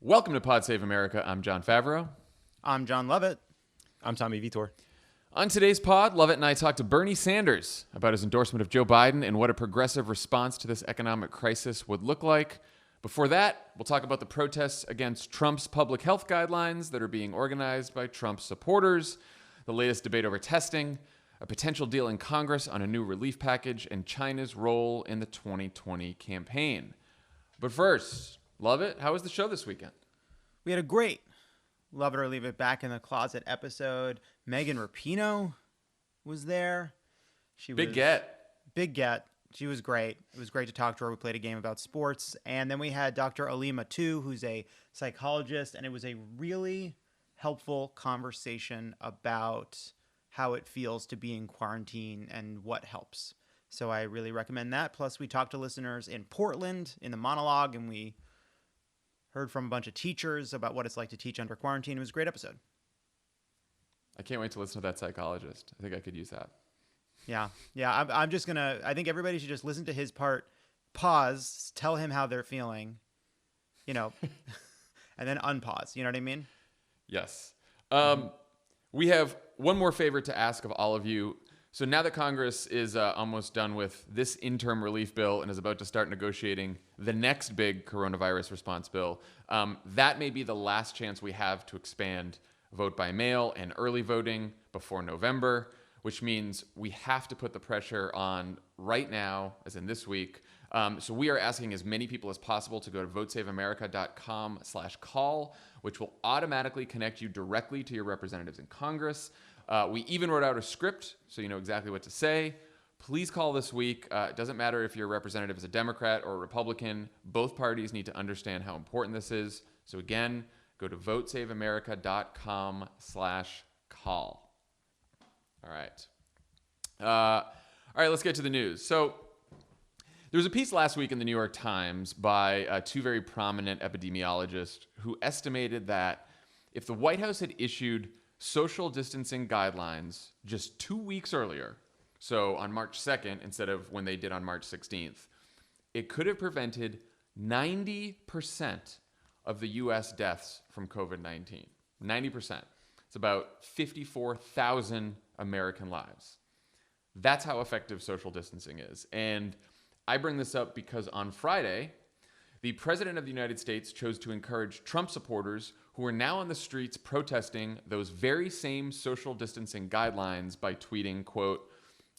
Welcome to Pod Save America. I'm Jon Favreau. I'm Jon Lovett. I'm Tommy Vietor. On today's pod, Lovett and I talked to Bernie Sanders about his endorsement of Joe Biden and what a progressive response to this economic crisis would look like. Before that, we'll talk about the protests against Trump's public health guidelines that are being organized by Trump's supporters, the latest debate over testing, a potential deal in Congress on a new relief package, and China's role in the 2020 campaign. But first, Lovett, how was the show this weekend? We had a great Love It or Leave It Back in the Closet episode. Megan Rapinoe was there. Big get. Big get. She was great. It was great to talk to her. We played a game about sports. And then we had Dr. Alima Tu, who's a psychologist. And it was a really helpful conversation about how it feels to be in quarantine and what helps. So I really recommend that. Plus, we talked to listeners in Portland in the monologue, and we heard from a bunch of teachers about what it's like to teach under quarantine. It was a great episode. I can't wait to listen to that psychologist. I think I could use that. Yeah. I'm just going to, I think everybody should just listen to his part, pause, tell him how they're feeling, and then unpause. You know what I mean? Yes. We have one more favor to ask of all of you. So now that Congress is almost done with this interim relief bill and is about to start negotiating the next big coronavirus response bill, that may be the last chance we have to expand vote by mail and early voting before November, which means we have to put the pressure on right now, as in this week. So we are asking as many people as possible to go to votesaveamerica.com/call, which will automatically connect you directly to your representatives in Congress. We even wrote out a script so you know exactly what to say. Please call this week. It doesn't matter if your representative is a Democrat or a Republican. Both parties need to understand how important this is. So again, go to votesaveamerica.com/call. All right. Let's get to the news. So there was a piece last week in the New York Times by two very prominent epidemiologists who estimated that if the White House had issued social distancing guidelines just 2 weeks earlier, so on March 2nd instead of when they did on March 16th, it could have prevented 90% of the U.S. deaths from COVID-19. 90%. It's about 54,000 American lives. That's how effective social distancing is. And I bring this up because on Friday, the President of the United States chose to encourage Trump supporters who are now on the streets protesting those very same social distancing guidelines by tweeting, quote,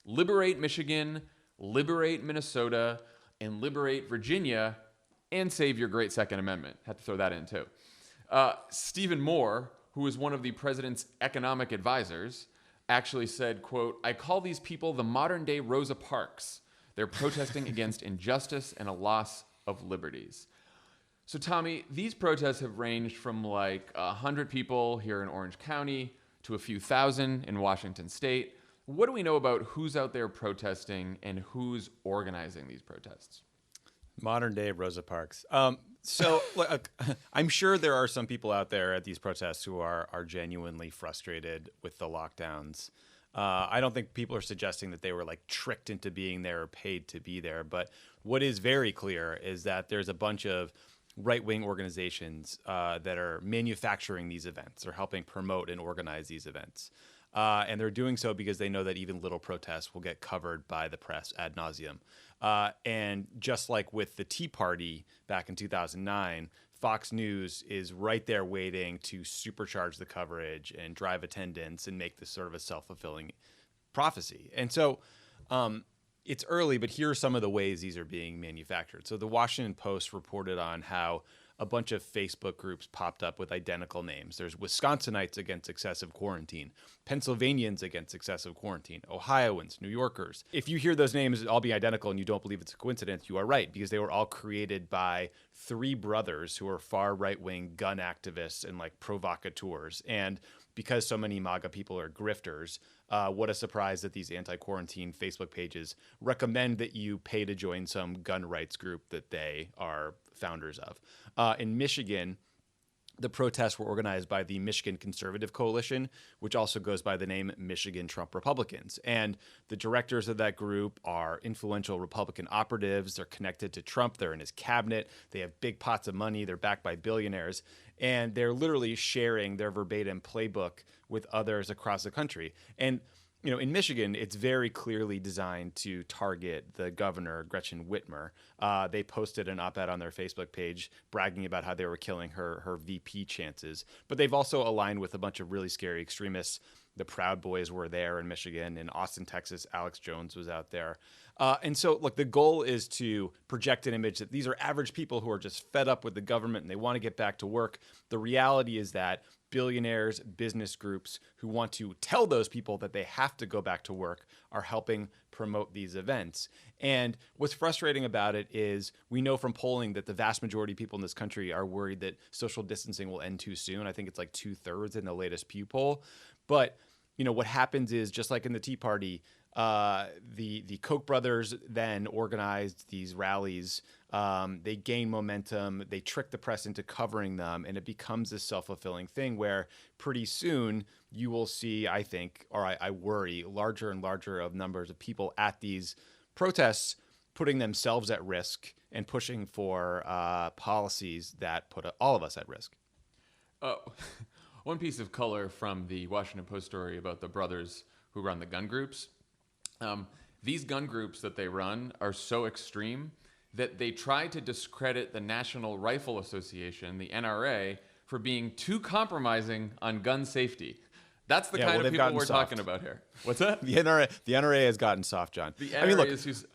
"Liberate Michigan, liberate Minnesota, and liberate Virginia, and save your great Second Amendment." Had to throw that in too. Stephen Moore, who is one of the president's economic advisors, actually said, quote, "I call these people the modern day Rosa Parks. They're protesting against injustice and a loss of liberties." So Tommy, these protests have ranged from like 100 people here in Orange County to a few thousand in Washington State. What do we know about who's out there protesting and who's organizing these protests? Modern day Rosa Parks. So look, I'm sure there are some people out there at these protests who are genuinely frustrated with the lockdowns. I don't think people are suggesting that they were like tricked into being there or paid to be there. But what is very clear is that there's a bunch of right-wing organizations that are manufacturing these events or helping promote and organize these events. And they're doing so because they know that even little protests will get covered by the press ad nauseum. And just like with the Tea Party back in 2009, Fox News is right there waiting to supercharge the coverage and drive attendance and make this sort of a self-fulfilling prophecy. And so it's early, but here are some of the ways these are being manufactured. So the Washington Post reported on how a bunch of Facebook groups popped up with identical names. There's Wisconsinites against excessive quarantine, Pennsylvanians against excessive quarantine, Ohioans, New Yorkers. If you hear those names all being identical and you don't believe it's a coincidence, you are right, because they were all created by three brothers who are far right-wing gun activists and like provocateurs. And because so many MAGA people are grifters, what a surprise that these anti-quarantine Facebook pages recommend that you pay to join some gun rights group that they are founders of. In Michigan, The protests were organized by the Michigan Conservative Coalition, which also goes by the name Michigan Trump Republicans. And the directors of that group are influential Republican operatives. They're connected to Trump. They're in his cabinet. They have big pots of money. They're backed by billionaires. And they're literally sharing their verbatim playbook with others across the country. And in Michigan, it's very clearly designed to target the governor, Gretchen Whitmer. They posted an op-ed on their Facebook page bragging about how they were killing her VP chances. But they've also aligned with a bunch of really scary extremists. The Proud Boys were there in Michigan. In Austin, Texas, Alex Jones was out there. And so, look, the goal is to project an image that these are average people who are just fed up with the government and they want to get back to work. The reality is that billionaires, business groups who want to tell those people that they have to go back to work are helping promote these events. And what's frustrating about it is we know from polling that the vast majority of people in this country are worried that social distancing will end too soon. I think it's like 2/3 in the latest Pew poll. But what happens is, just like in the Tea Party, the Koch brothers then organized these rallies. They gain momentum. They trick the press into covering them, and it becomes this self-fulfilling thing where pretty soon you will see, I think, or I worry, larger and larger of numbers of people at these protests putting themselves at risk and pushing for policies that put all of us at risk. One piece of color from the Washington Post story about the brothers who run the gun groups. These gun groups that they run are so extreme that they try to discredit the National Rifle Association, the NRA, for being too compromising on gun safety. That's the kind of people we're talking about here. What's that? The NRA has gotten soft, John. The NRA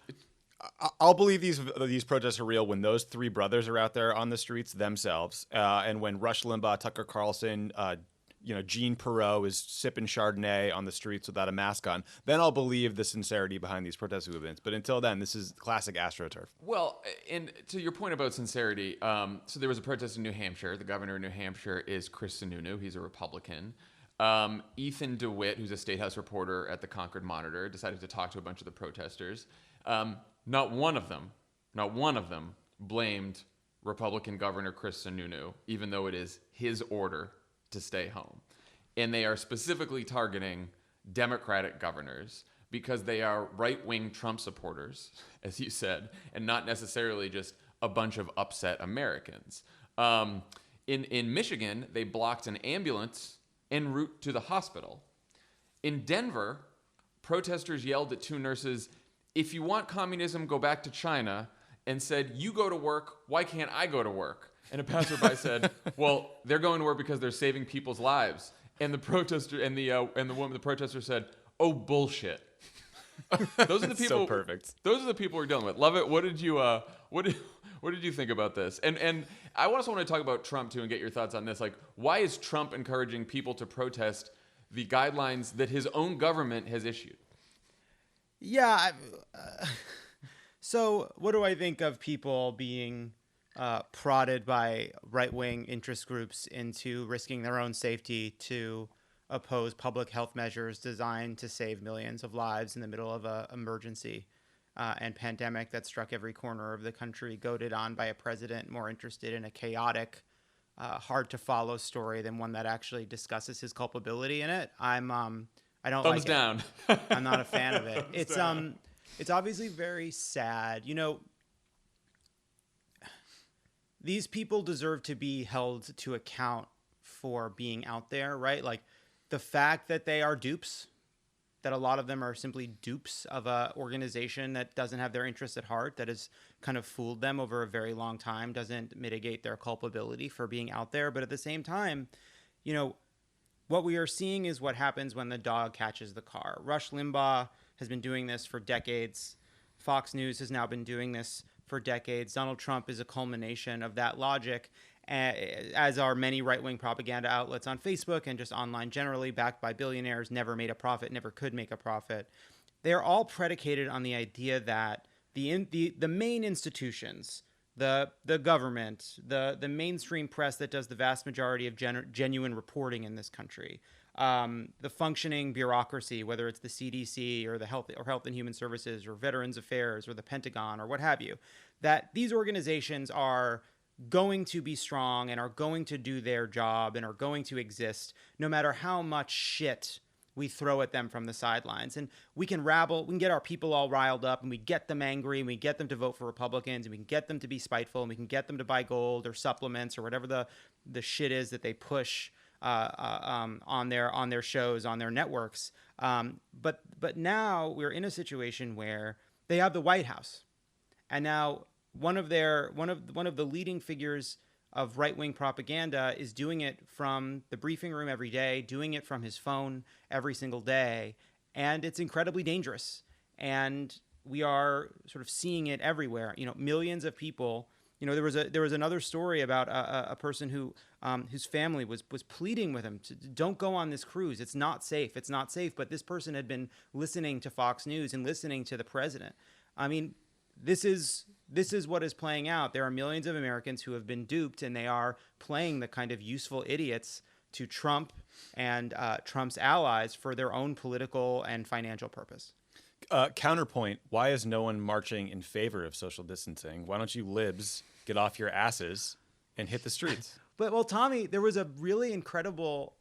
I'll believe these protests are real when those three brothers are out there on the streets themselves, and when Rush Limbaugh, Tucker Carlson, Gene Perot is sipping Chardonnay on the streets without a mask on. Then I'll believe the sincerity behind these protest movements. But until then, this is classic AstroTurf. Well, and to your point about sincerity, so there was a protest in New Hampshire. The governor of New Hampshire is Chris Sununu. He's a Republican. Ethan DeWitt, who's a State House reporter at the Concord Monitor, decided to talk to a bunch of the protesters. Not one of them blamed Republican Governor Chris Sununu, even though it is his order to stay home. And they are specifically targeting Democratic governors because they are right-wing Trump supporters, as you said, and not necessarily just a bunch of upset Americans. In Michigan, they blocked an ambulance en route to the hospital. In Denver, protesters yelled at two nurses, "If you want communism, go back to China," and said, "You go to work, why can't I go to work?" And a passerby said, "Well, they're going to work because they're saving people's lives." And the protester and the protester said, "Oh, bullshit." Those are the people. So perfect. Those are the people we're dealing with. Lovett, what did you think about this? And I also want to talk about Trump too and get your thoughts on this. Like, why is Trump encouraging people to protest the guidelines that his own government has issued? Yeah. So what do I think of people being prodded by right-wing interest groups into risking their own safety to oppose public health measures designed to save millions of lives in the middle of an emergency and pandemic that struck every corner of the country, goaded on by a president more interested in a chaotic, hard-to-follow story than one that actually discusses his culpability in it? I don't Thumbs like down. it. I'm not a fan of it. It's obviously very sad. These people deserve to be held to account for being out there, right? Like the fact that they are dupes, that a lot of them are simply dupes of an organization that doesn't have their interests at heart, that has kind of fooled them over a very long time, doesn't mitigate their culpability for being out there. But at the same time, what we are seeing is what happens when the dog catches the car. Rush Limbaugh has been doing this for decades. Fox News has now been doing this for decades. Donald Trump is a culmination of that logic, as are many right-wing propaganda outlets on Facebook and just online generally, backed by billionaires, never made a profit, never could make a profit. They're all predicated on the idea that the main institutions, the government, the mainstream press that does the vast majority of genuine reporting in this country, the functioning bureaucracy, whether it's the CDC or the Health and Human Services or Veterans Affairs or the Pentagon or what have you, that these organizations are going to be strong and are going to do their job and are going to exist no matter how much shit we throw at them from the sidelines. And we can get our people all riled up, and we get them angry, and we get them to vote for Republicans, and we can get them to be spiteful, and we can get them to buy gold or supplements or whatever the shit is that they push on their shows, on their networks. But now we're in a situation where they have the White House, and now one of the leading figures of right-wing propaganda is doing it from the briefing room every day, doing it from his phone every single day, and it's incredibly dangerous. And we are sort of seeing it everywhere. Millions of people. There was another story about a person whose family was pleading with him to don't go on this cruise. It's not safe. It's not safe. But this person had been listening to Fox News and listening to the president. I mean, this is what is playing out. There are millions of Americans who have been duped, and they are playing the kind of useful idiots to Trump and Trump's allies for their own political and financial purpose. Counterpoint, why is no one marching in favor of social distancing? Why don't you libs get off your asses and hit the streets? Well, Tommy, there was a really incredible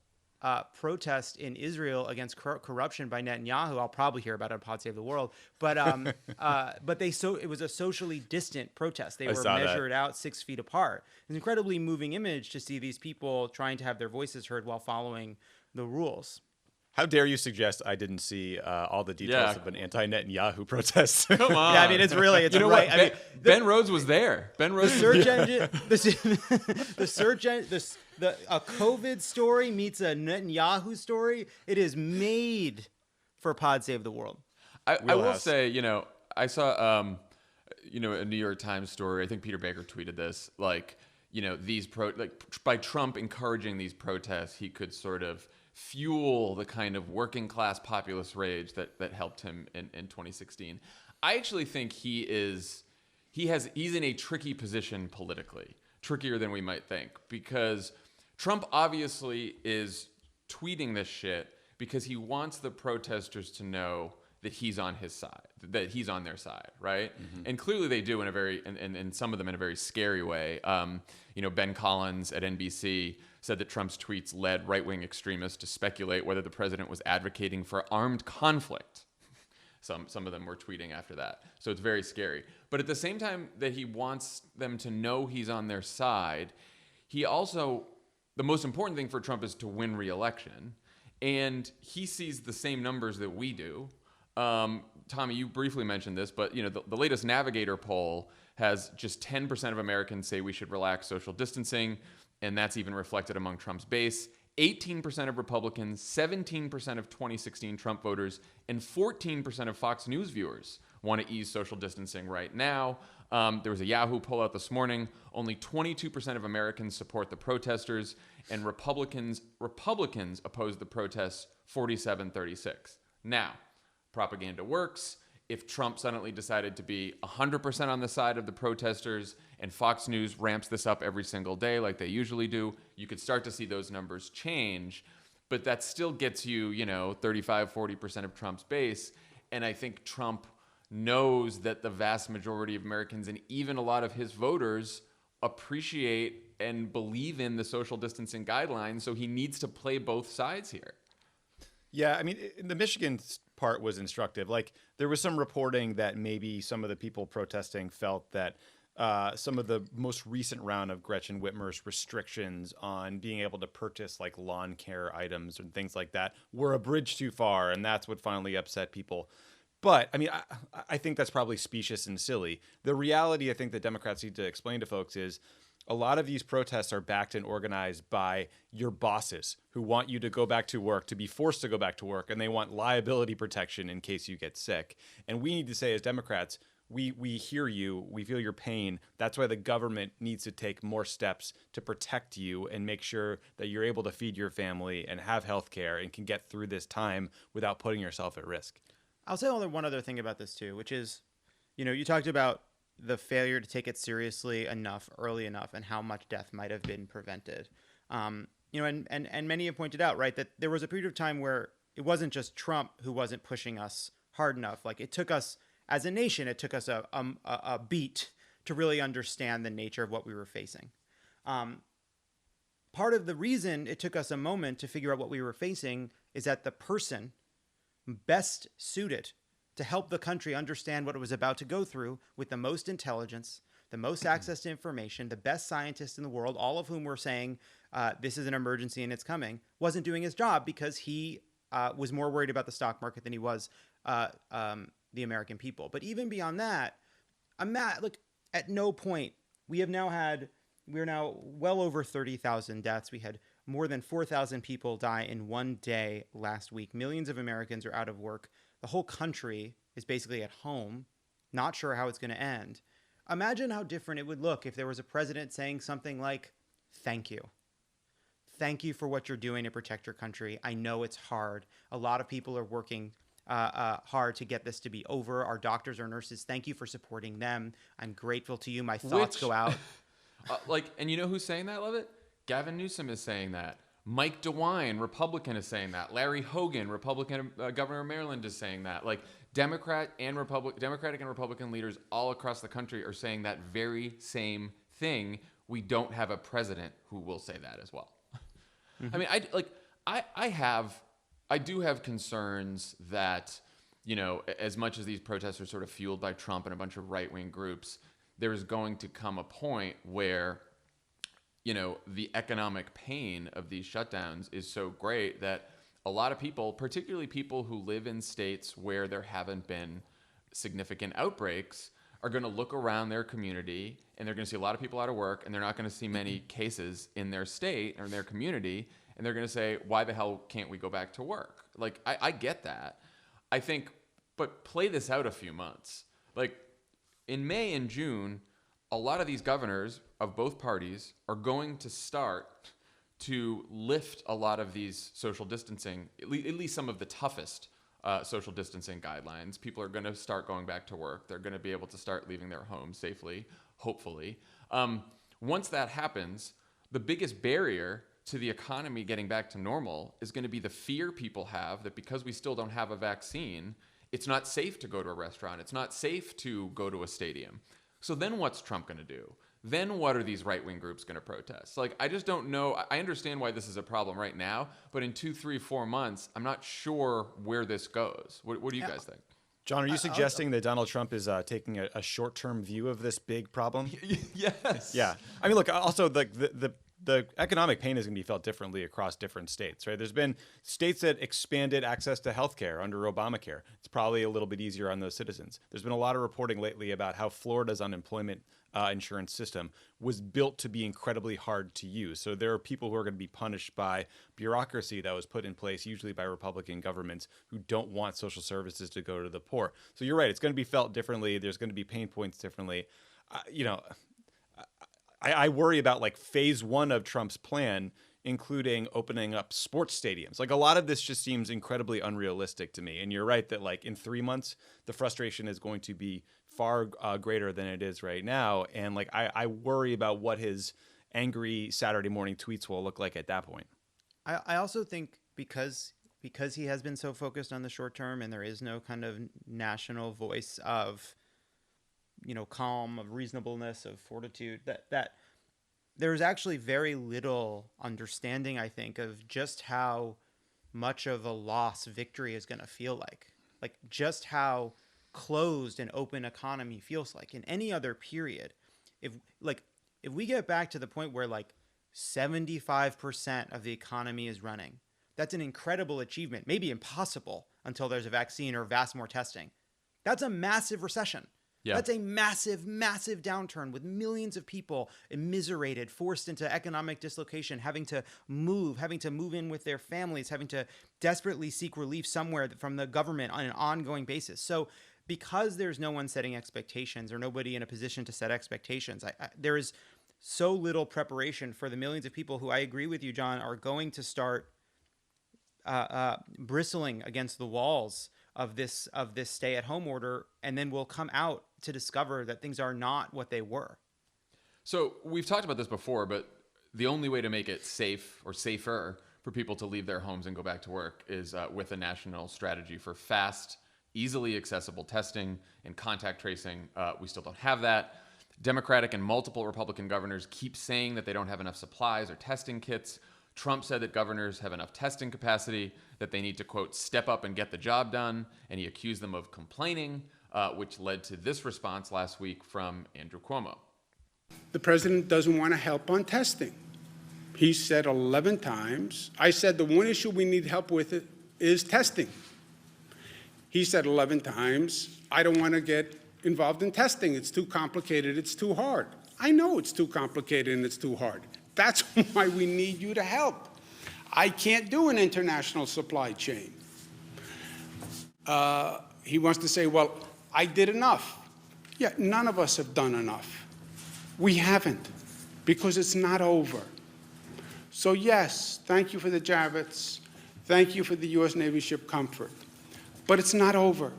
protest in Israel against corruption by Netanyahu. I'll probably hear about it on Pod Save the World, but it was a socially distant protest. They were measured out 6 feet apart. It's an incredibly moving image to see these people trying to have their voices heard while following the rules. How dare you suggest I didn't see all the details of an anti-Netanyahu protest? Come on. Yeah, I mean, it's you know right. what? Ben Rhodes was there. Ben Rhodes. The search engine, the search engine, a COVID story meets a Netanyahu story. It is made for Pod Save the World. I will say, I saw, a New York Times story. I think Peter Baker tweeted this. By Trump encouraging these protests, he could sort of fuel the kind of working class populist rage that helped him in 2016. I actually think he's in a tricky position politically, trickier than we might think, because Trump obviously is tweeting this shit because he wants the protesters to know that he's on his side, that he's on their side, right? Mm-hmm. And clearly they do in a very, and some of them in a very scary way. Ben Collins at NBC said that Trump's tweets led right-wing extremists to speculate whether the president was advocating for armed conflict. Some of them were tweeting after that. So it's very scary. But at the same time that he wants them to know he's on their side, he also, the most important thing for Trump is to win re-election. And he sees the same numbers that we do. Tommy, you briefly mentioned this, but the latest Navigator poll has just 10% of Americans say we should relax social distancing, and that's even reflected among Trump's base. 18% of Republicans, 17% of 2016 Trump voters, and 14% of Fox News viewers want to ease social distancing right now. There was a Yahoo poll out this morning. Only 22% of Americans support the protesters, and Republicans oppose the protests 47-36. Now, propaganda works. If Trump suddenly decided to be 100% on the side of the protesters and Fox News ramps this up every single day like they usually do, you could start to see those numbers change. But that still gets you, 35, 40% of Trump's base. And I think Trump knows that the vast majority of Americans and even a lot of his voters appreciate and believe in the social distancing guidelines. So he needs to play both sides here. Yeah, I mean, the Michigan part was instructive. Like, there was some reporting that maybe some of the people protesting felt that some of the most recent round of Gretchen Whitmer's restrictions on being able to purchase like lawn care items and things like that were a bridge too far, and that's what finally upset people. But I mean, I think that's probably specious and silly. The reality I think that Democrats need to explain to folks is a lot of these protests are backed and organized by your bosses who want you to go back to work, to be forced to go back to work, and they want liability protection in case you get sick. And we need to say as Democrats, we hear you, we feel your pain. That's why the government needs to take more steps to protect you and make sure that you're able to feed your family and have health care and can get through this time without putting yourself at risk. I'll say one other thing about this too, which is, you talked about the failure to take it seriously enough, early enough, and how much death might have been prevented. And many have pointed out, right, that there was a period of time where it wasn't just Trump who wasn't pushing us hard enough. Like, it took us, as a nation, it took us a beat to really understand the nature of what we were facing. Part of the reason it took us a moment to figure out what we were facing is that the person best suited to help the country understand what it was about to go through, with the most intelligence, the most access to information, the best scientists in the world, all of whom were saying this is an emergency and it's coming, wasn't doing his job because he was more worried about the stock market than he was the American people. But even beyond that, look, at no point, we're now well over 30,000 deaths. We had more than 4,000 people die in one day last week. Millions of Americans are out of work. The whole country is basically at home, not sure how it's going to end. Imagine how different it would look if there was a president saying something like, thank you. Thank you for what you're doing to protect your country. I know it's hard. A lot of people are working hard to get this to be over. Our doctors, our nurses, thank you for supporting them. I'm grateful to you. My thoughts go out. And you know who's saying that, Lovett? Gavin Newsom is saying that. Mike DeWine, Republican, is saying that. Larry Hogan, Republican governor of Maryland, is saying that. Like, Democratic and Republican leaders all across the country are saying that very same thing. We don't have a president who will say that as well. I mean, I do have concerns that, you know, as much as these protests are sort of fueled by Trump and a bunch of right-wing groups, there's going to come a point where, you know, the economic pain of these shutdowns is so great that a lot of people, particularly people who live in states where there haven't been significant outbreaks, are going to look around their community and they're going to see a lot of people out of work, and they're not going to see many cases in their state or in their community, and they're going to say, why the hell can't we go back to work? Like, I get that. I think, but play this out a few months. Like, in May and June, a lot of these governors of both parties are going to start to lift a lot of these social distancing, at least some of the toughest social distancing guidelines. People are going to start going back to work. They're going to be able to start leaving their homes safely, hopefully. Once that happens, the biggest barrier to the economy getting back to normal is going to be the fear people have that because we still don't have a vaccine, it's not safe to go to a restaurant. It's not safe to go to a stadium. So then what's Trump going to do? Then what are these right-wing groups going to protest? Like, I just don't know. I understand why this is a problem right now, but in 2, 3, 4 months, I'm not sure where this goes. What do you guys think? John, are you suggesting that Donald Trump is taking a short-term view of this big problem? Yes. Yeah. I mean, look, also the economic pain is going to be felt differently across different states, right? There's been states that expanded access to healthcare under Obamacare. It's probably a little bit easier on those citizens. There's been a lot of reporting lately about how Florida's unemployment insurance system was built to be incredibly hard to use. So there are people who are going to be punished by bureaucracy that was put in place, usually by Republican governments, who don't want social services to go to the poor. So you're right. It's going to be felt differently. There's going to be pain points differently. I worry about like phase 1 of Trump's plan, including opening up sports stadiums. Like, a lot of this just seems incredibly unrealistic to me. And you're right that like in 3 months, the frustration is going to be far greater than it is right now. And like, I worry about what his angry Saturday morning tweets will look like at that point. I also think because he has been so focused on the short term and there is no kind of national voice of, you know, calm, of reasonableness, of fortitude, that there's actually very little understanding, I think, of just how much of a loss victory is going to feel like just how closed an open economy feels like in any other period. If we get back to the point where like 75% of the economy is running, that's an incredible achievement, maybe impossible until there's a vaccine or vast more testing. That's a massive recession. Yeah. That's a massive, massive downturn with millions of people immiserated, forced into economic dislocation, having to move in with their families, having to desperately seek relief somewhere from the government on an ongoing basis. So because there's no one setting expectations or nobody in a position to set expectations, there is so little preparation for the millions of people who, I agree with you, John, are going to start bristling against the walls of this stay-at-home order, and then we'll come out to discover that things are not what they were. So we've talked about this before, but the only way to make it safe or safer for people to leave their homes and go back to work is with a national strategy for fast, easily accessible testing and contact tracing. We still don't have that. Democratic and multiple Republican governors keep saying that they don't have enough supplies or testing kits. Trump said that governors have enough testing capacity, that they need to, quote, step up and get the job done. And he accused them of complaining, which led to this response last week from Andrew Cuomo. The president doesn't want to help on testing. He said 11 times. I said the one issue we need help with is testing. He said 11 times, I don't want to get involved in testing. It's too complicated. It's too hard. I know it's too complicated and it's too hard. That's why we need you to help. I can't do an international supply chain. He wants to say, well, I did enough. Yeah, none of us have done enough. We haven't, because it's not over. So yes, thank you for the Javits. Thank you for the U.S. Navy ship Comfort. But it's not over.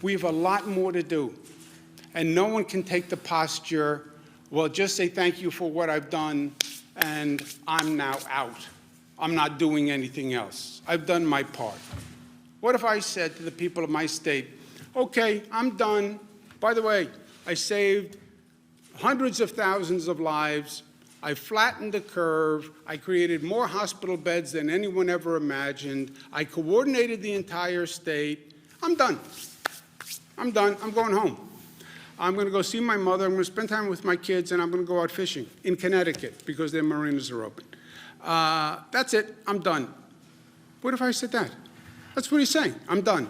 We have a lot more to do. And no one can take the posture, well, just say thank you for what I've done, and I'm now out. I'm not doing anything else. I've done my part. What if I said to the people of my state, okay, I'm done. By the way, I saved hundreds of thousands of lives. I flattened the curve. I created more hospital beds than anyone ever imagined. I coordinated the entire state. I'm done. I'm done. I'm going home. I'm going to go see my mother. I'm going to spend time with my kids, and I'm going to go out fishing in Connecticut because their marinas are open. That's it. I'm done. What if I said that? That's what he's saying. I'm done.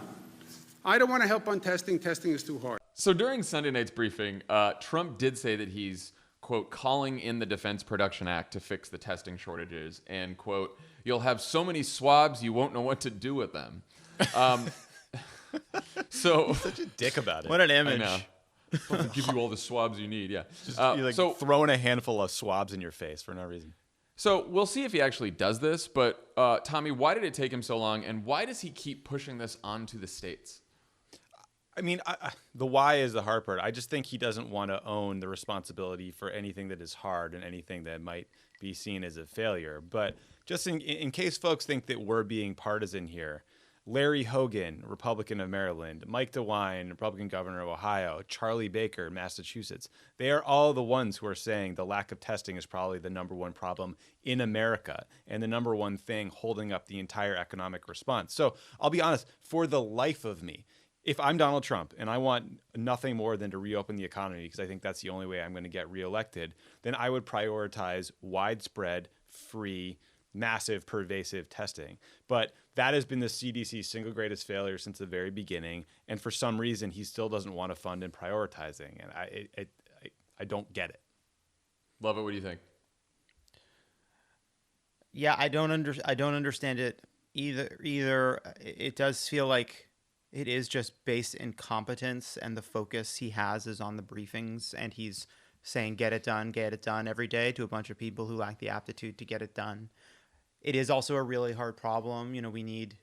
I don't want to help on testing. Testing is too hard. So during Sunday night's briefing, Trump did say that he's, quote, calling in the Defense Production Act to fix the testing shortages, and, quote, you'll have so many swabs you won't know what to do with them. So He's such a dick about it. What an image. I know. I'll give you all the swabs you need. Yeah. You're like throwing a handful of swabs in your face for no reason. So we'll see if he actually does this. But Tommy, why did it take him so long, and why does he keep pushing this onto the states? I mean, the why is the hard part. I just think he doesn't want to own the responsibility for anything that is hard and anything that might be seen as a failure. But just in case folks think that we're being partisan here, Larry Hogan, Republican of Maryland, Mike DeWine, Republican governor of Ohio, Charlie Baker, Massachusetts, they are all the ones who are saying the lack of testing is probably the number one problem in America and the number one thing holding up the entire economic response. So I'll be honest, for the life of me, if I'm Donald Trump and I want nothing more than to reopen the economy because I think that's the only way I'm going to get reelected, then I would prioritize widespread, free, massive, pervasive testing. But that has been the CDC's single greatest failure since the very beginning. And for some reason, he still doesn't want to fund and prioritizing. And I don't get it. Lovett, what do you think? Yeah, I don't understand it either. It does feel like it is just based incompetence, and the focus he has is on the briefings, and he's saying get it done every day to a bunch of people who lack the aptitude to get it done. It is also a really hard problem. You know, we need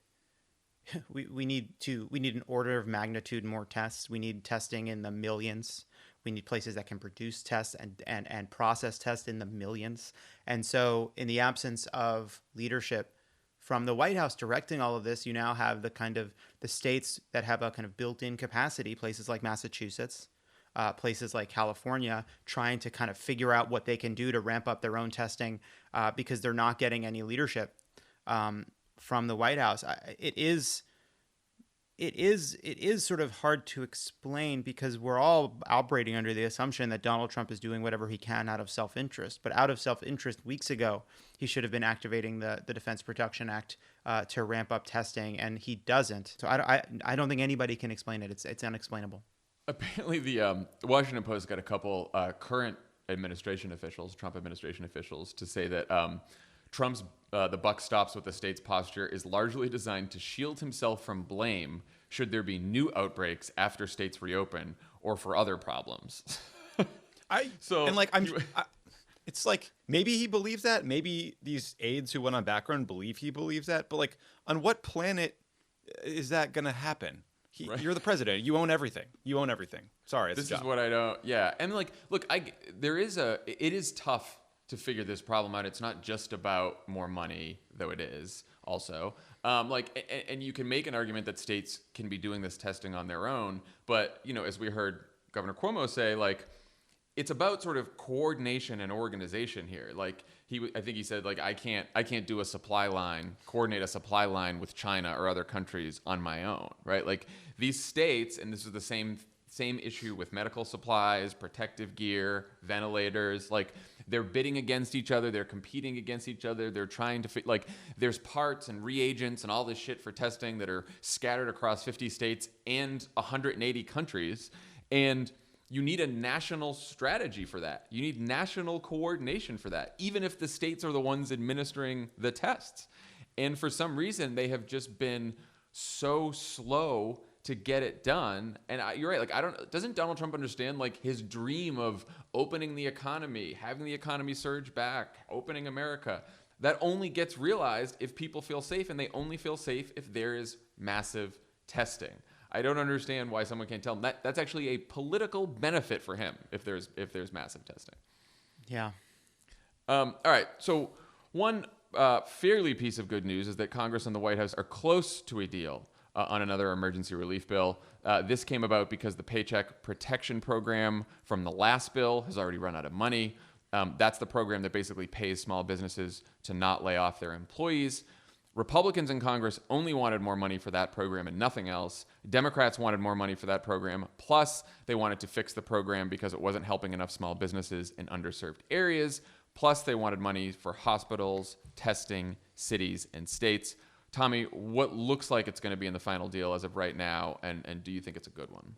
an order of magnitude more tests. We need testing in the millions. We need places that can produce tests and process tests in the millions. And so in the absence of leadership from the White House directing all of this, you now have the states that have a kind of built-in capacity, places like Massachusetts, places like California, trying to kind of figure out what they can do to ramp up their own testing because they're not getting any leadership from the White House. It is sort of hard to explain because we're all operating under the assumption that Donald Trump is doing whatever he can out of self-interest. But out of self-interest, weeks ago, he should have been activating the Defense Production Act to ramp up testing, and he doesn't. So I don't think anybody can explain it. It's unexplainable. Apparently, the Washington Post got a couple current administration officials, Trump administration officials, to say that Trump's the buck stops with the state's posture is largely designed to shield himself from blame should there be new outbreaks after states reopen or for other problems. It's like maybe he believes that. Maybe these aides who went on background believe he believes that. But like, on what planet is that going to happen? Right. You're the president. You own everything. Sorry, it's this is what I don't. Yeah, and like, look, it is tough to figure this problem out. It's not just about more money, though it is also. And you can make an argument that states can be doing this testing on their own, but as we heard Governor Cuomo say, like, it's about sort of coordination and organization here. Like I think he said, like, I can't do coordinate a supply line with China or other countries on my own, right? Like these states, and this is the same issue with medical supplies, protective gear, ventilators, like they're bidding against each other, they're competing against each other, they're trying to like there's parts and reagents and all this shit for testing that are scattered across 50 states and 180 countries, and you need a national strategy for that. You need national coordination for that, even if the states are the ones administering the tests. And for some reason, they have just been so slow to get it done. And you're right. Like, doesn't Donald Trump understand, like, his dream of opening the economy, having the economy surge back, opening America? That only gets realized if people feel safe, and they only feel safe if there is massive testing. I don't understand why someone can't tell him that's actually a political benefit for him if there's massive testing. Yeah. All right. So one fairly piece of good news is that Congress and the White House are close to a deal on another emergency relief bill. This came about because the Paycheck Protection Program from the last bill has already run out of money. That's the program that basically pays small businesses to not lay off their employees. Republicans in Congress only wanted more money for that program and nothing else. Democrats wanted more money for that program. Plus, they wanted to fix the program because it wasn't helping enough small businesses in underserved areas. Plus, they wanted money for hospitals, testing, cities, and states. Tommy, what looks like it's going to be in the final deal as of right now, and do you think it's a good one?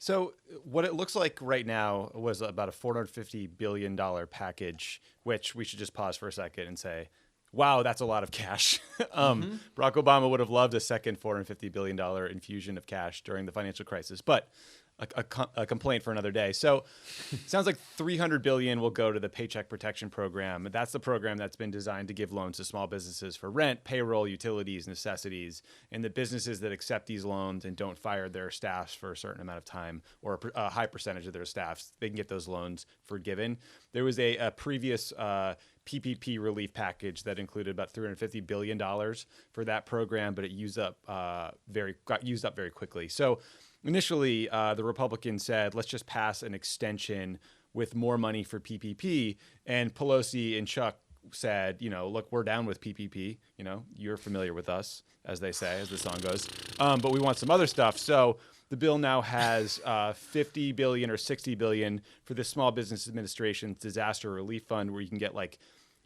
So what it looks like right now was about a $450 billion package, which we should just pause for a second and say, wow, that's a lot of cash. Barack Obama would have loved a second $450 billion infusion of cash during the financial crisis, but a complaint for another day. So it sounds like $300 billion will go to the Paycheck Protection Program. That's the program that's been designed to give loans to small businesses for rent, payroll, utilities, necessities, and the businesses that accept these loans and don't fire their staffs for a certain amount of time, or a high percentage of their staffs, they can get those loans forgiven. There was a previous PPP relief package that included about $350 billion for that program, but it got used up very quickly. So initially, the Republicans said, let's just pass an extension with more money for PPP. And Pelosi and Chuck said, look, we're down with PPP. You're familiar with us, as they say, as the song goes. But we want some other stuff. So the bill now has $50 billion or $60 billion for the Small Business Administration's Disaster Relief Fund, where you can get like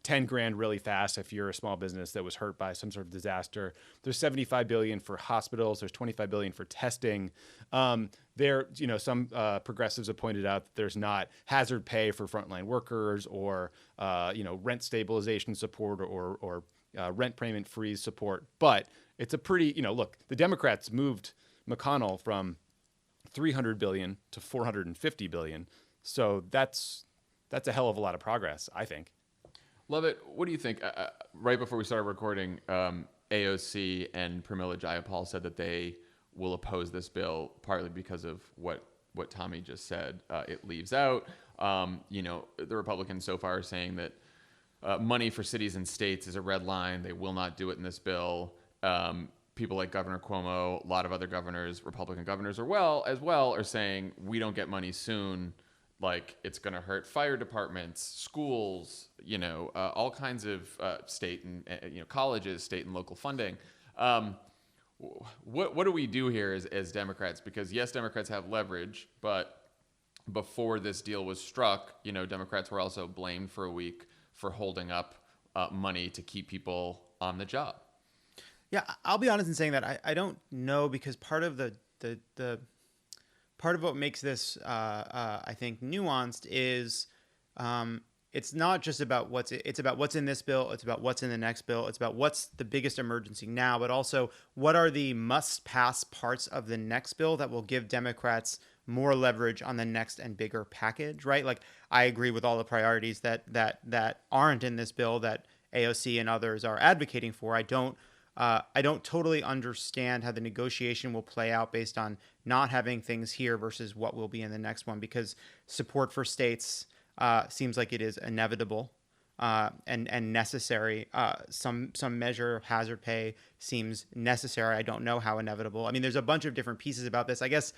10 grand really fast if you're a small business that was hurt by some sort of disaster. There's $75 billion for hospitals. There's $25 billion for testing. Some progressives have pointed out that there's not hazard pay for frontline workers or rent stabilization support or rent payment freeze support. But it's a pretty, look, the Democrats moved McConnell from $300 billion to $450 billion. So that's a hell of a lot of progress, I think. Lovett, what do you think? Right before we started recording, AOC and Pramila Jayapal said that they will oppose this bill, partly because of what Tommy just said. It leaves out. The Republicans so far are saying that money for cities and states is a red line. They will not do it in this bill. People like Governor Cuomo, a lot of other governors, Republican governors as well, are saying we don't get money soon. Like, it's going to hurt fire departments, schools, all kinds of state and colleges, state and local funding. What do we do here as Democrats? Because yes, Democrats have leverage, but before this deal was struck, Democrats were also blamed for a week for holding up money to keep people on the job. Yeah, I'll be honest in saying that I don't know, because part of part of what makes this, I think, nuanced is it's not just about it's about what's in this bill. It's about what's in the next bill. It's about what's the biggest emergency now, but also what are the must-pass parts of the next bill that will give Democrats more leverage on the next and bigger package, right? Like, I agree with all the priorities that aren't in this bill that AOC and others are advocating for. I don't totally understand how the negotiation will play out based on not having things here versus what will be in the next one, because support for states seems like it is inevitable and necessary. Some measure of hazard pay seems necessary. I don't know how inevitable. I mean, there's a bunch of different pieces about this. I guess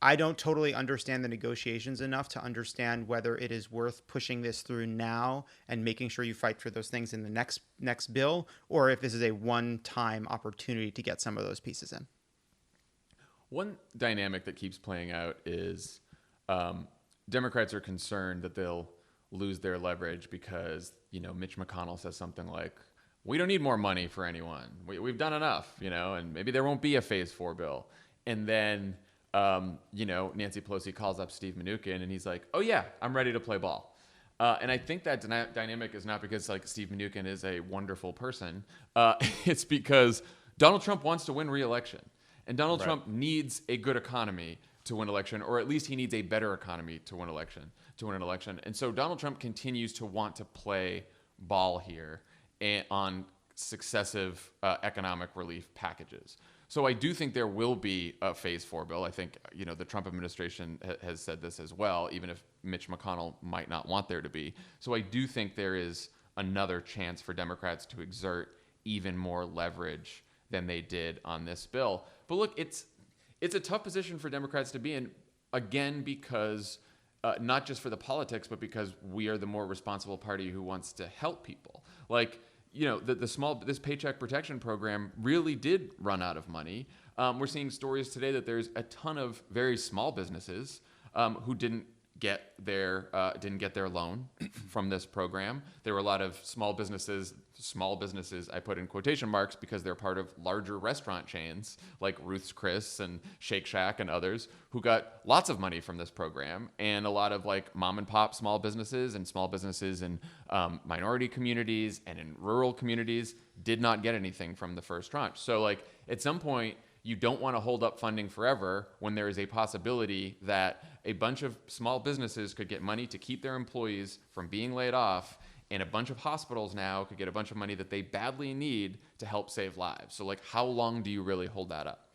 I don't totally understand the negotiations enough to understand whether it is worth pushing this through now and making sure you fight for those things in the next bill, or if this is a one-time opportunity to get some of those pieces in. One dynamic that keeps playing out is Democrats are concerned that they'll lose their leverage because, Mitch McConnell says something like, we don't need more money for anyone. We've done enough, and maybe there won't be a phase 4 bill. And then, Nancy Pelosi calls up Steve Mnuchin and he's like, oh yeah, I'm ready to play ball. And I think that dynamic is not because Steve Mnuchin is a wonderful person. It's because Donald Trump wants to win re-election. And Donald Trump needs a good economy to win election, or at least he needs a better economy to win an election. And so Donald Trump continues to want to play ball here on successive economic relief packages. So I do think there will be a phase 4 bill. I think, the Trump administration has said this as well, even if Mitch McConnell might not want there to be. So I do think there is another chance for Democrats to exert even more leverage than they did on this bill. But look, it's a tough position for Democrats to be in, again, because not just for the politics, but because we are the more responsible party who wants to help people. This Paycheck Protection Program really did run out of money. We're seeing stories today that there's a ton of very small businesses who didn't get their loan from this program. There were a lot of small businesses I put in quotation marks because they're part of larger restaurant chains like Ruth's Chris and Shake Shack and others who got lots of money from this program, and a lot of mom and pop small businesses in minority communities and in rural communities did not get anything from the first tranche. So at some point, you don't want to hold up funding forever when there is a possibility that a bunch of small businesses could get money to keep their employees from being laid off, and a bunch of hospitals now could get a bunch of money that they badly need to help save lives. So how long do you really hold that up?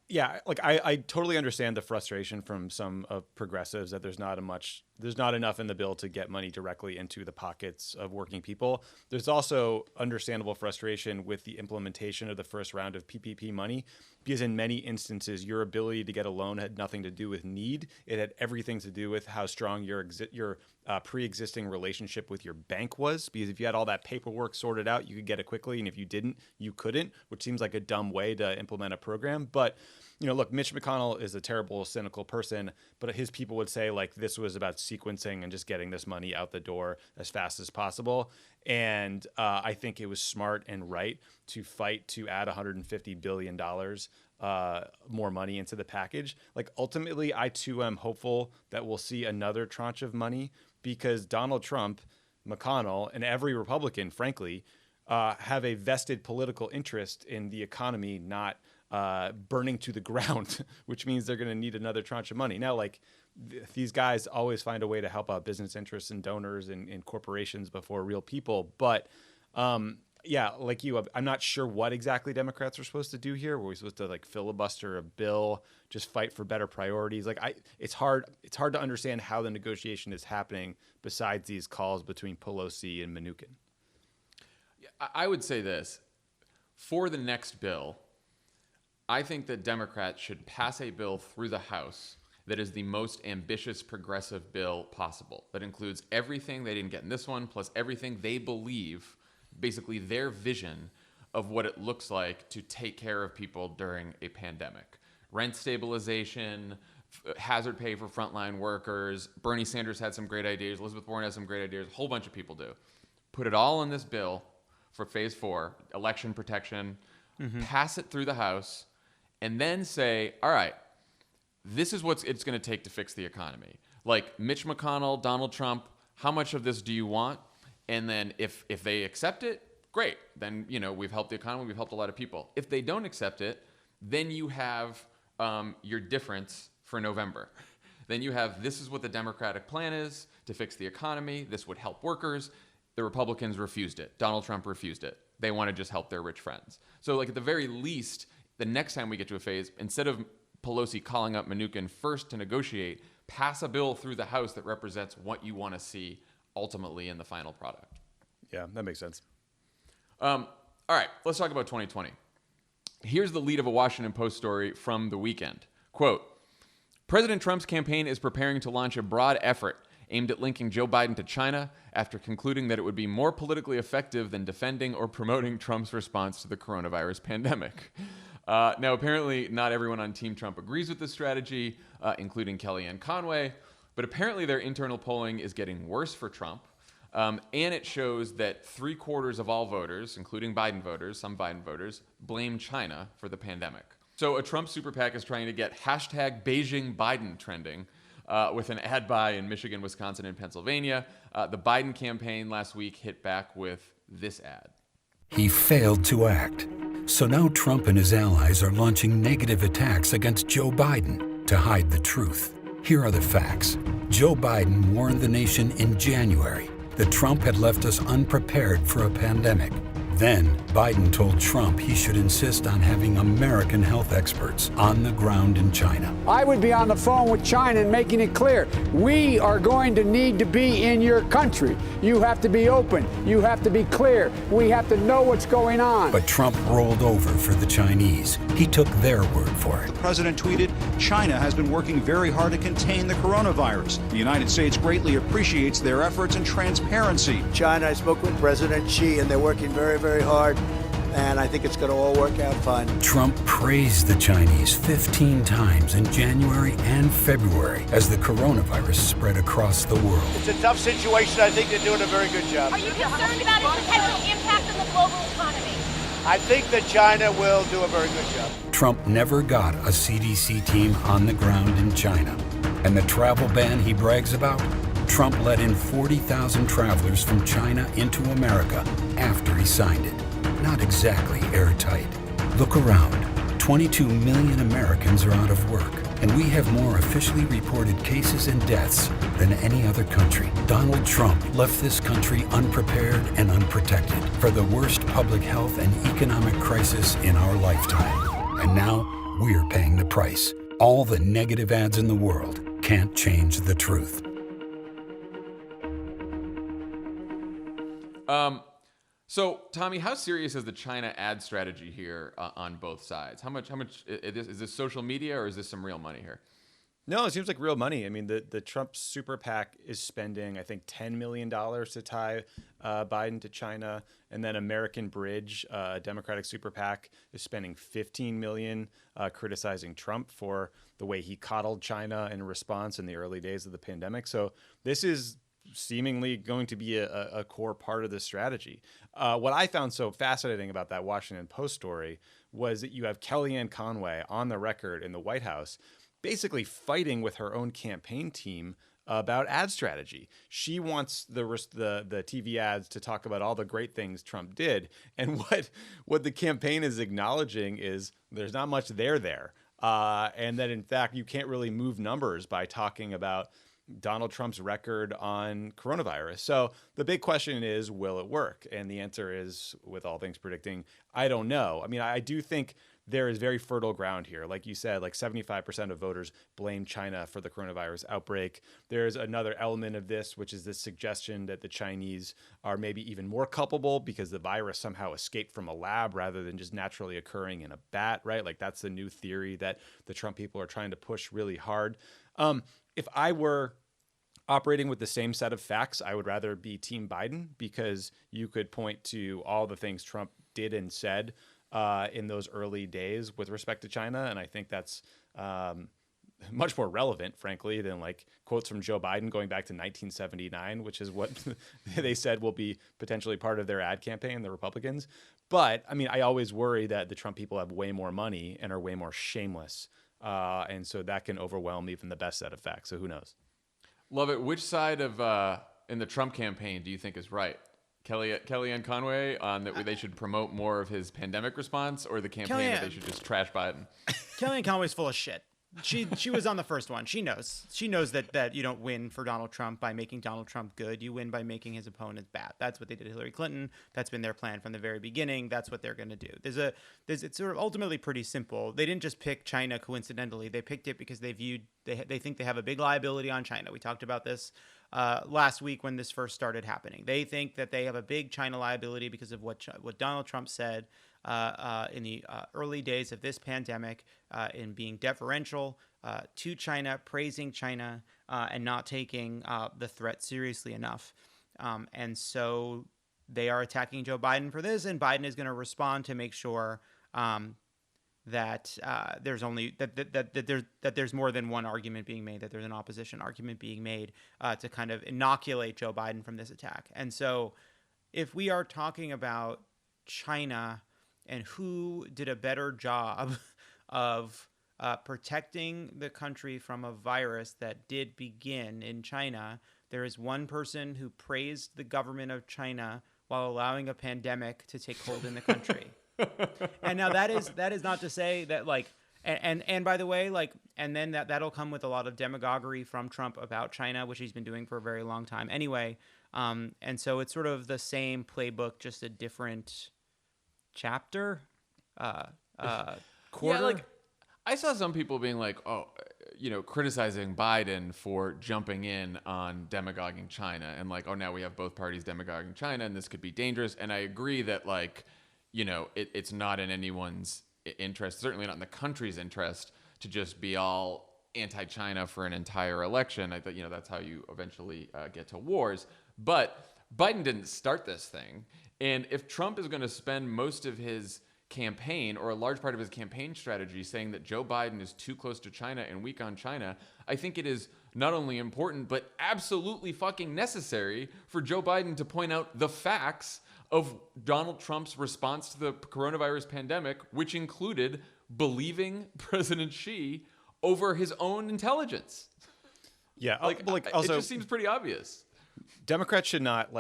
Yeah, I totally understand the frustration from some of progressives that there's not enough in the bill to get money directly into the pockets of working people. There's also understandable frustration with the implementation of the first round of PPP money, because in many instances, your ability to get a loan had nothing to do with need. It had everything to do with how strong your pre-existing relationship with your bank was, because if you had all that paperwork sorted out, you could get it quickly, and if you didn't, you couldn't, which seems like a dumb way to implement a program. But look, Mitch McConnell is a terrible, cynical person, but his people would say this was about sequencing and just getting this money out the door as fast as possible. And I think it was smart and right to fight to add $150 billion more money into the package. Ultimately, I too am hopeful that we'll see another tranche of money, because Donald Trump, McConnell, and every Republican, frankly, have a vested political interest in the economy not burning to the ground, which means they're going to need another tranche of money. Now, these guys always find a way to help out business interests and donors and corporations before real people. But yeah, like you, I'm not sure what exactly Democrats are supposed to do here. Were we supposed to filibuster a bill, just fight for better priorities? It's hard to understand how the negotiation is happening besides these calls between Pelosi and Mnuchin. I would say this. For the next bill, I think that Democrats should pass a bill through the House that is the most ambitious progressive bill possible. That includes everything they didn't get in this one, plus everything they believe, basically their vision of what it looks like to take care of people during a pandemic. Rent stabilization, hazard pay for frontline workers. Bernie Sanders had some great ideas. Elizabeth Warren has some great ideas. A whole bunch of people do. Put it all in this bill for phase 4, election protection, pass it through the House, and then say, all right, this is what it's going to take to fix the economy. Mitch McConnell, Donald Trump, how much of this do you want? And then if they accept it, great. Then, we've helped the economy. We've helped a lot of people. If they don't accept it, then you have your difference for November. Then you have, this is what the Democratic plan is to fix the economy. This would help workers. The Republicans refused it. Donald Trump refused it. They want to just help their rich friends. So at the very least, the next time we get to a phase, instead of Pelosi calling up Mnuchin first to negotiate, pass a bill through the House that represents what you want to see ultimately in the final product. Yeah, that makes sense. All right, let's talk about 2020. Here's the lead of a Washington Post story from the weekend. Quote, President Trump's campaign is preparing to launch a broad effort aimed at linking Joe Biden to China after concluding that it would be more politically effective than defending or promoting Trump's response to the coronavirus pandemic. Now, apparently, not everyone on Team Trump agrees with this strategy, including Kellyanne Conway, but apparently their internal polling is getting worse for Trump. And it shows that 3/4 of all voters, including Biden voters, some Biden voters, blame China for the pandemic. So a Trump super PAC is trying to get hashtag Beijing Biden trending with an ad buy in Michigan, Wisconsin, and Pennsylvania. The Biden campaign last week hit back with this ad. He failed to act. So now Trump and his allies are launching negative attacks against Joe Biden to hide the truth. Here are the facts. Joe Biden warned the nation in January that Trump had left us unprepared for a pandemic. Then, Biden told Trump he should insist on having American health experts on the ground in China. I would be on the phone with China and making it clear, we are going to need to be in your country. You have to be open. You have to be clear. We have to know what's going on. But Trump rolled over for the Chinese. He took their word for it. The president tweeted, China has been working very hard to contain the coronavirus. The United States greatly appreciates their efforts and transparency. China, I spoke with President Xi, and they're working very, very hard, and I think it's going to all work out fine. Trump praised the Chinese 15 times in January and February as the coronavirus spread across the world. It's a tough situation. I think they're doing a very good job. Are you concerned about its potential impact on the global economy? I think that China will do a very good job. Trump never got a CDC team on the ground in China. And the travel ban he brags about? Trump let in 40,000 travelers from China into America after he signed it. Not exactly airtight. Look around. 22 million Americans are out of work, and we have more officially reported cases and deaths than any other country. Donald Trump left this country unprepared and unprotected for the worst public health and economic crisis in our lifetime. And now we're paying the price. All the negative ads in the world can't change the truth. So, Tommy, how serious is the China ad strategy here on both sides? How much is this social media, or is this some real money here? No, it seems like real money. I mean, the Trump super PAC is spending, I think, $10 million to tie Biden to China. And then American Bridge, a Democratic super PAC, is spending $15 million criticizing Trump for the way he coddled China in response in the early days of the pandemic. So this is seemingly going to be a core part of this strategy. What I found so fascinating about that Washington Post story was that you have Kellyanne Conway on the record in the White House basically fighting with her own campaign team about ad strategy. She wants the TV ads to talk about all the great things Trump did. And what the campaign is acknowledging is there's not much there. And that, in fact, you can't really move numbers by talking about Donald Trump's record on coronavirus. So the big question is, will it work? And the answer is, with all things predicting, I don't know. I mean, I do think there is very fertile ground here. Like you said, like 75% of voters blame China for the coronavirus outbreak. There's another element of this, which is this suggestion that the Chinese are maybe even more culpable because the virus somehow escaped from a lab rather than just naturally occurring in a bat, right? Like that's the new theory that the Trump people are trying to push really hard. If I were operating with the same set of facts, I would rather be Team Biden, because you could point to all the things Trump did and said in those early days with respect to China. And I think that's much more relevant, frankly, than like quotes from Joe Biden going back to 1979, which is what they said will be potentially part of their ad campaign, the Republicans. But I mean, I always worry that the Trump people have way more money and are way more shameless. And so that can overwhelm even the best set of facts. So who knows? Lovett, which side of in the Trump campaign do you think is right? Kellyanne Conway on that they should promote more of his pandemic response, or the campaign that they should just trash Biden? Kellyanne Conway's full of shit. She was on the first one. She knows that you don't win for Donald Trump by making Donald Trump good. You win by making his opponents bad. That's what they did to Hillary Clinton. That's been their plan from the very beginning. That's what they're going to do. It's sort of ultimately pretty simple. They didn't just pick China coincidentally. They picked it because they think they have a big liability on China. We talked about this last week when this first started happening. They think that they have a big China liability because of what Donald Trump said in the early days of this pandemic, in being deferential to China, praising China, and not taking the threat seriously enough. And so they are attacking Joe Biden for this, and Biden is going to respond to make sure that there's only that there's more than one argument being made, that there's an opposition argument being made to kind of inoculate Joe Biden from this attack. And so if we are talking about China and who did a better job of protecting the country from a virus that did begin in China, there is one person who praised the government of China while allowing a pandemic to take hold in the country. And now that is not to say that, like, and by the way, like, and then that'll come with a lot of demagoguery from Trump about China, which he's been doing for a very long time anyway. And so it's sort of the same playbook, just a different chapter, quarter. Yeah, like, I saw some people being like, criticizing Biden for jumping in on demagoguing China, and like, oh, now we have both parties demagoguing China, and this could be dangerous. And I agree that, like, it's not in anyone's interest, certainly not in the country's interest, to just be all anti-China for an entire election. I thought, that's how you eventually get to wars. But Biden didn't start this thing. And if Trump is going to spend most of his campaign, or a large part of his campaign strategy, saying that Joe Biden is too close to China and weak on China, I think it is not only important, but absolutely fucking necessary for Joe Biden to point out the facts of Donald Trump's response to the coronavirus pandemic, which included believing President Xi over his own intelligence. Yeah, Also, it just seems pretty obvious. Democrats should not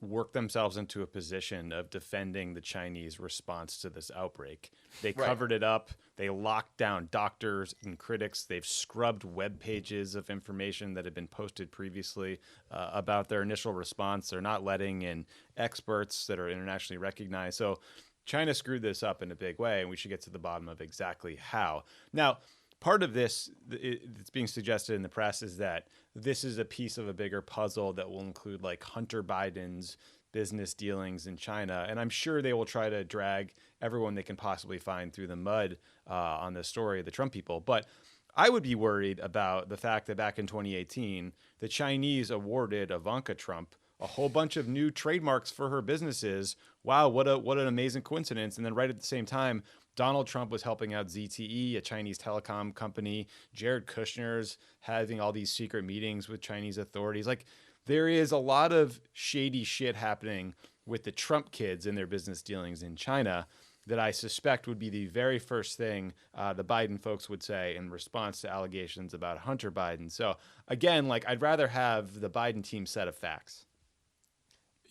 work themselves into a position of defending the Chinese response to this outbreak. They covered it up. They locked down doctors and critics. They've scrubbed web pages of information that had been posted previously about their initial response. They're not letting in experts that are internationally recognized. So China screwed this up in a big way, and we should get to the bottom of exactly how. Now, part of this that's being suggested in the press is that this is a piece of a bigger puzzle that will include like Hunter Biden's business dealings in China. And I'm sure they will try to drag everyone they can possibly find through the mud on the story of the Trump people. But I would be worried about the fact that back in 2018, the Chinese awarded Ivanka Trump a whole bunch of new trademarks for her businesses. Wow, what an amazing coincidence. And then right at the same time, Donald Trump was helping out ZTE, a Chinese telecom company. Jared Kushner's having all these secret meetings with Chinese authorities. Like, there is a lot of shady shit happening with the Trump kids and their business dealings in China that I suspect would be the very first thing the Biden folks would say in response to allegations about Hunter Biden. So again, like, I'd rather have the Biden team set of facts.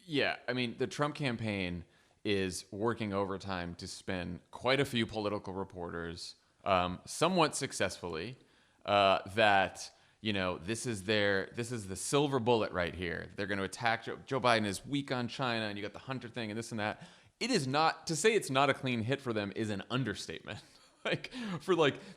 Yeah, I mean, the Trump campaign is working overtime to spin quite a few political reporters, somewhat successfully, that, this is the silver bullet right here. They're going to attack Joe Biden is weak on China, and you got the Hunter thing and this and that. It is not, to say it's not a clean hit for them is an understatement.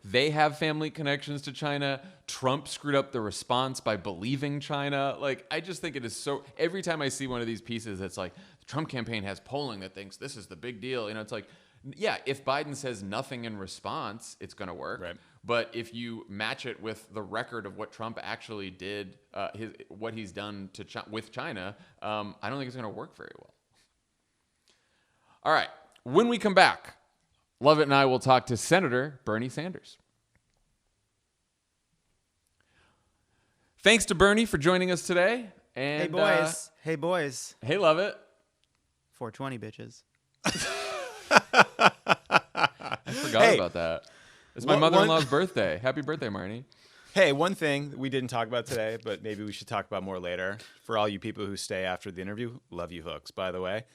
They have family connections to China. Trump screwed up the response by believing China. I just think it is so, every time I see one of these pieces, it's like, the Trump campaign has polling that thinks this is the big deal. It's like, yeah, if Biden says nothing in response, it's going to work. Right. But if you match it with the record of what Trump actually did, what he's done with China, I don't think it's going to work very well. All right. When we come back, Lovett and I will talk to Senator Bernie Sanders. Thanks to Bernie for joining us today. And, hey, boys. Hey, boys. Hey, Lovett. 420, bitches. I forgot about that. It's my mother-in-law's birthday. Happy birthday, Marnie. Hey, one thing we didn't talk about today, but maybe we should talk about more later. For all you people who stay after the interview, love you hooks, by the way.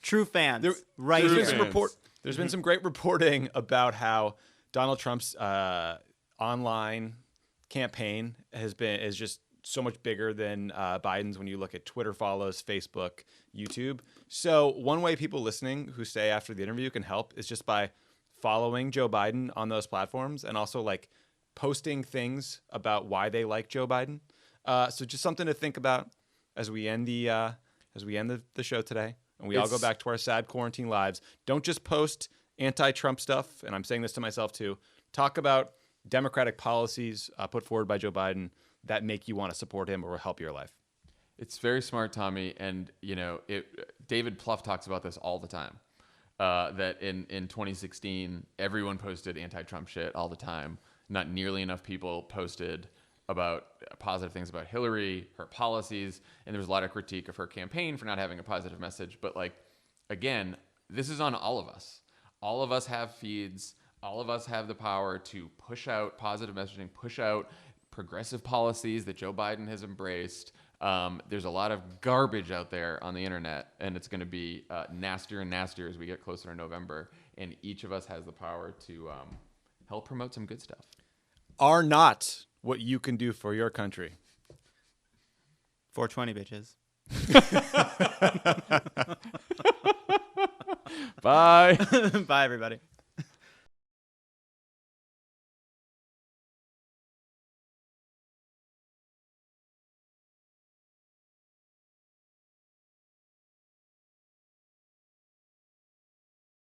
True fans. There's been some great reporting about how Donald Trump's online campaign is just so much bigger than Biden's when you look at Twitter follows, Facebook, YouTube. So one way people listening who stay after the interview can help is just by following Joe Biden on those platforms, and also posting things about why they like Joe Biden. So just something to think about as we end the show today, and we all go back to our sad quarantine lives. Don't just post anti-Trump stuff, and I'm saying this to myself too. Talk about Democratic policies put forward by Joe Biden that make you want to support him or help your life. It's very smart, Tommy. And, David Plouffe talks about this all the time, that in 2016, everyone posted anti-Trump shit all the time. Not nearly enough people posted about positive things about Hillary, her policies, and there was a lot of critique of her campaign for not having a positive message. But, again, this is on all of us. All of us have feeds. All of us have the power to push out positive messaging, push out progressive policies that Joe Biden has embraced. There's a lot of garbage out there on the internet, and it's going to be nastier and nastier as we get closer to November. And each of us has the power to help promote some good stuff. Are not what you can do for your country. 420, bitches. Bye. Bye, everybody.